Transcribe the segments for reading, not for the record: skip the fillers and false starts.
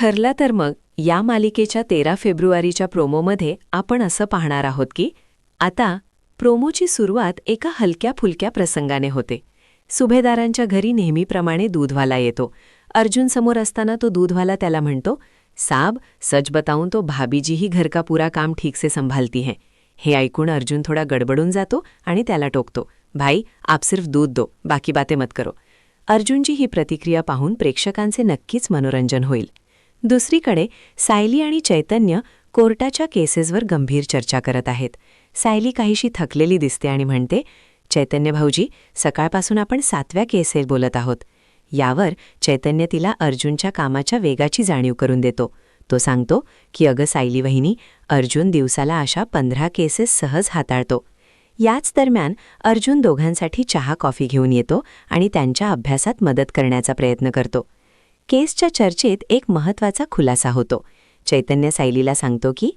ठरलं तर मग या मालिकेच्या 13 फेब्रुवारीच्या प्रोमोमध्ये आपण असं पाहणार आहोत की आता प्रोमोची सुरुवात एका हलक्या फुलक्या प्रसंगाने होते. सुभेदारांच्या घरी नेहमीप्रमाणे दूधवाला येतो. अर्जुन समोर असताना तो दूधवाला त्याला म्हणतो, साब सच बताऊं तो भाभीजी ही घर का पूरा काम ठीक से संभालती हैं. हे ऐकून अर्जुन थोडा गडबडून जातो आणि त्याला टोकतो, भाई आप सिर्फ दूध दो, बाकी बातें मत करो. अर्जुनची ही प्रतिक्रिया पाहून प्रेक्षकांचे नक्कीच मनोरंजन होईल. दुसरीकडे सायली आणि चैतन्य कोर्टाच्या केसेसवर गंभीर चर्चा करत आहेत. सायली काहीशी थकलेली दिसते आणि म्हणते, चैतन्य भाऊजी, सकाळपासून आपण 7व्या केसेस बोलत आहोत. यावर चैतन्य तिला अर्जुनच्या कामाच्या वेगाची जाणीव करून देतो. तो सांगतो की अगं सायली वहिनी, अर्जुन दिवसाला अशा 15 केसेस सहज हाताळतो. याच दरम्यान अर्जुन दोघांसाठी चहा कॉफी घेऊन येतो आणि त्यांच्या अभ्यासात मदत करण्याचा प्रयत्न करतो. केसच्या चर्चेत एक महत्त्वाचा खुलासा होतो. चैतन्य सायलीला सांगतो की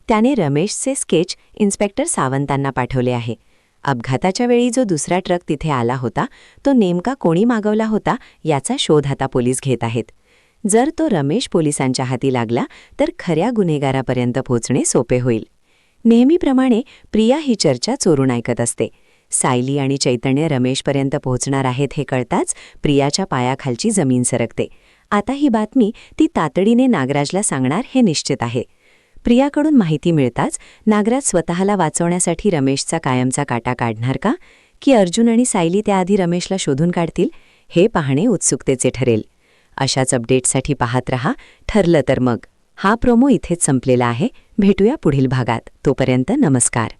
त्याने रमेशचे स्केच इन्स्पेक्टर सावंतांना पाठवले आहे. अपघाताच्या वेळी जो दुसरा ट्रक तिथे आला होता तो नेमका कोणी मागवला होता याचा शोध आता पोलीस घेत आहेत. जर तो रमेश पोलिसांच्या हाती लागला तर खऱ्या गुन्हेगारापर्यंत पोहोचणे सोपे होईल. नेहमीप्रमाणे प्रिया ही चर्चा चोरून ऐकत असते. सायली आणि चैतन्य रमेशपर्यंत पोहोचणार आहेत हे कळताच प्रियाच्या पायाखालची जमीन सरकते. आता ही बातमी ती तातडीने नागराजला सांगणार हे निश्चित आहे. प्रियाकडून माहिती मिळताच नागराज स्वतःला वाचवण्यासाठी रमेशचा कायमचा काटा काढणार का, की अर्जुन आणि सायली त्याआधी रमेशला शोधून काढतील, हे पाहणे उत्सुकतेचे ठरेल. अशाच अपडेट्ससाठी पाहत रहा ठरलं तर मग. हा प्रोमो इथेच संपलेला आहे. भेटूया पुढील भागात. तोपर्यंत नमस्कार.